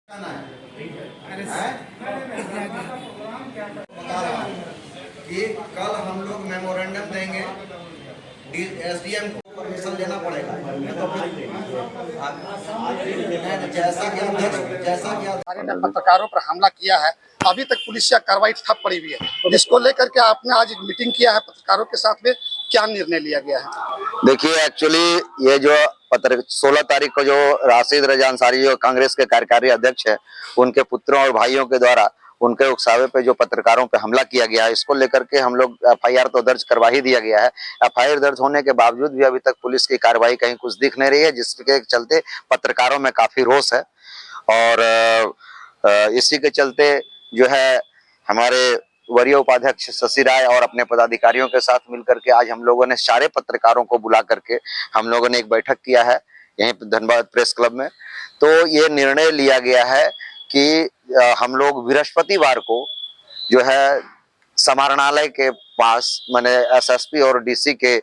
बता रहा हूँ कि कल हम लोग मेमोरेंडम देंगे, एसडीएम को परमिशन लेना पड़ेगा। जैसा कि पत्रकारों पर हमला किया है, अभी तक पुलिस या कार्रवाई ठप पड़ी हुई है, जिसको लेकर के आपने आज एक मीटिंग किया है पत्रकारों के साथ में, क्या निर्णय लिया गया है? देखिए, एक्चुअली ये जो 16 तारीख को जो राशिद रजा अंसारी जो कांग्रेस के कार्यकारी अध्यक्ष है, उनके पुत्रों और भाइयों के द्वारा उनके उकसावे पे जो पत्रकारों पे हमला किया गया है, इसको लेकर के हम लोग एफआईआर तो दर्ज करवा ही दिया गया है। एफआईआर दर्ज होने के बावजूद भी अभी तक पुलिस की कार्रवाई कहीं कुछ दिख नहीं रही है, जिसके चलते पत्रकारों में काफी रोष है। और इसी के चलते जो है हमारे वरीय उपाध्यक्ष शशि राय और अपने पदाधिकारियों के साथ मिलकर के आज हम लोगों ने सारे पत्रकारों को बुला करके हम लोगों ने एक बैठक किया है यहीं पे धनबाद प्रेस क्लब में। तो ये निर्णय लिया गया है कि हम लोग बृहस्पतिवार को जो है समाहरणालय के पास माने एसएसपी और डीसी के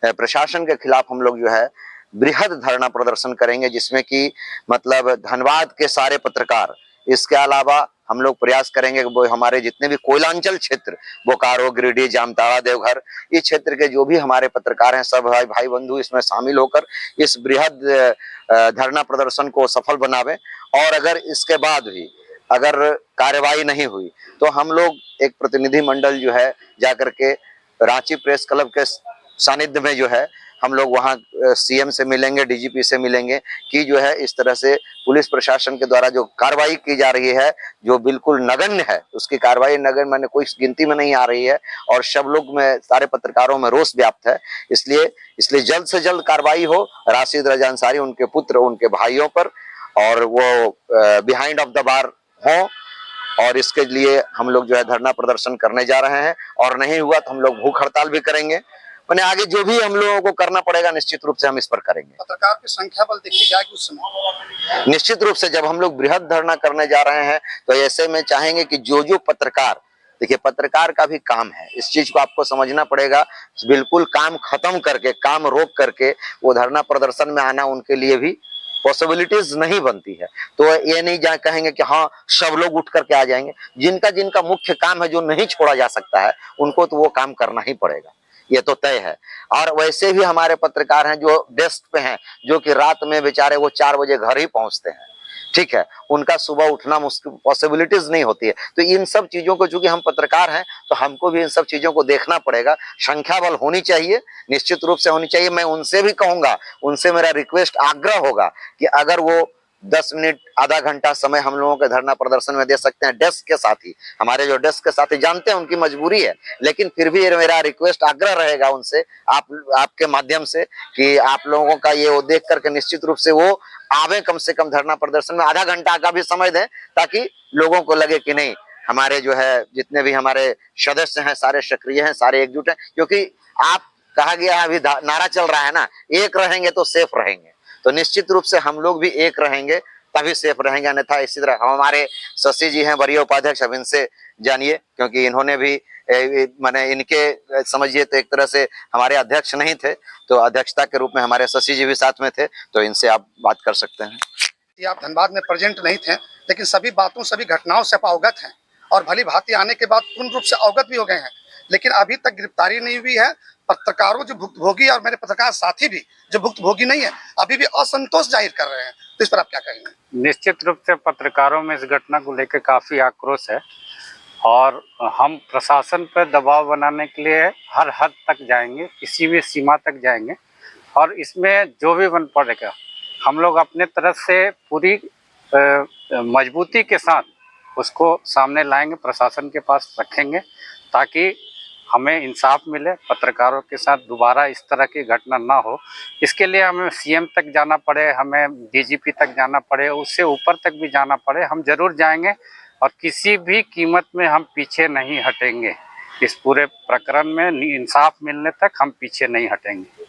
प्रशासन के खिलाफ हम लोग जो है बृहद धरना प्रदर्शन करेंगे, जिसमें कि मतलब धनबाद के सारे पत्रकार, इसके अलावा हम लोग प्रयास करेंगे कि वो हमारे जितने भी कोयलांचल क्षेत्र, बोकारो, गिरिडीह, जामताड़ा, देवघर, इस क्षेत्र के जो भी हमारे पत्रकार हैं, सब भाई बंधु इसमें शामिल होकर इस बृहद धरना प्रदर्शन को सफल बनावे। और अगर इसके बाद भी अगर कार्रवाई नहीं हुई तो हम लोग एक प्रतिनिधि मंडल जो है जाकर के रांची प्रेस क्लब के सानिध्य में जो है हम लोग वहां सीएम से मिलेंगे, डीजीपी से मिलेंगे कि जो है इस तरह से पुलिस प्रशासन के द्वारा जो कार्रवाई की जा रही है, जो बिल्कुल नगण्य है, उसकी कार्रवाई नगण्य माने कोई गिनती में नहीं आ रही है और सब लोग में, सारे पत्रकारों में रोष व्याप्त है। इसलिए जल्द से जल्द कार्रवाई हो राशिद रजा अंसारी, उनके पुत्र, उनके भाइयों पर, और वो बिहाइंड ऑफ द बार हो। और इसके लिए हम लोग जो है धरना प्रदर्शन करने जा रहे हैं, और नहीं हुआ तो हम लोग भूख हड़ताल भी करेंगे। मैंने आगे जो भी हम लोगों को करना पड़ेगा निश्चित रूप से हम इस पर करेंगे। पत्रकार की संख्या बल देखी जाएगी उस समय। निश्चित रूप से जब हम लोग बृहद धरना करने जा रहे हैं तो ऐसे में चाहेंगे कि जो पत्रकार, देखिए पत्रकार का भी काम है, इस चीज को आपको समझना पड़ेगा। बिल्कुल काम खत्म करके, काम रोक करके वो धरना प्रदर्शन में आना उनके लिए भी पॉसिबिलिटीज नहीं बनती है। तो ये नहीं जा कहेंगे कि हाँ सब लोग उठ करके आ जाएंगे। जिनका मुख्य काम है, जो नहीं छोड़ा जा सकता है, उनको तो वो काम करना ही पड़ेगा, ये तो तय है। और वैसे भी हमारे पत्रकार हैं जो डेस्क पे हैं, जो कि रात में बेचारे वो 4 बजे घर ही पहुंचते हैं, ठीक है, उनका सुबह उठना मुश्किल, पॉसिबिलिटीज नहीं होती है। तो इन सब चीजों को, चूंकि हम पत्रकार हैं तो हमको भी इन सब चीजों को देखना पड़ेगा। संख्या बल होनी चाहिए, निश्चित रूप से होनी चाहिए। मैं उनसे भी कहूंगा, उनसे मेरा रिक्वेस्ट, आग्रह होगा कि अगर वो 10 मिनट, आधा घंटा समय हम लोगों के धरना प्रदर्शन में दे सकते हैं डेस्क के साथ ही, हमारे जो डेस्क के साथ ही, जानते हैं उनकी मजबूरी है, लेकिन फिर भी मेरा रिक्वेस्ट, आग्रह रहेगा उनसे, आपके माध्यम से, कि आप लोगों का ये वो देख करके निश्चित रूप से वो आवे, कम से कम धरना प्रदर्शन में आधा घंटा का भी समय दें, ताकि लोगों को लगे कि नहीं, हमारे जो है जितने भी हमारे सदस्य हैं सारे सक्रिय हैं, सारे एकजुट हैं। क्योंकि आप, कहा गया है, अभी नारा चल रहा है ना, एक रहेंगे तो सेफ रहेंगे। तो निश्चित रूप से हम लोग भी एक रहेंगे तभी सेफ रहेंगे, अन्यथा इसी तरह हमारे शशि जी हैं वरीय उपाध्यक्ष, अब इनसे जानिए, क्योंकि इन्होंने भी माने इनके समझिए तो एक तरह से हमारे अध्यक्ष नहीं थे, तो अध्यक्षता के रूप में हमारे शशि जी भी साथ में थे, तो इनसे आप बात कर सकते हैं। आप धनबाद में प्रेजेंट नहीं थे, लेकिन सभी बातों, सभी घटनाओं से आप अवगत हैं, और भली भांति आने के बाद पूर्ण रूप से अवगत भी हो गए हैं, लेकिन अभी तक गिरफ्तारी नहीं हुई है। पत्रकारों जो भुक्तभोगी और मेरे पत्रकार साथी भी जो भुक्तभोगी नहीं है, अभी भी असंतोष जाहिर कर रहे हैं, तो इस पर आप क्या कहेंगे? निश्चित रूप से पत्रकारों में इस घटना को लेकर काफी आक्रोश है, और हम प्रशासन पर दबाव बनाने के लिए हर हद तक जाएंगे, किसी भी सीमा तक जाएंगे, और इसमें जो भी बन पड़ेगा हम लोग अपने तरफ से पूरी मजबूती के साथ उसको सामने लाएंगे, प्रशासन के पास रखेंगे, ताकि हमें इंसाफ मिले, पत्रकारों के साथ दोबारा इस तरह की घटना ना हो। इसके लिए हमें सीएम तक जाना पड़े, हमें डीजीपी तक जाना पड़े, उससे ऊपर तक भी जाना पड़े, हम जरूर जाएंगे, और किसी भी कीमत में हम पीछे नहीं हटेंगे। इस पूरे प्रकरण में इंसाफ मिलने तक हम पीछे नहीं हटेंगे।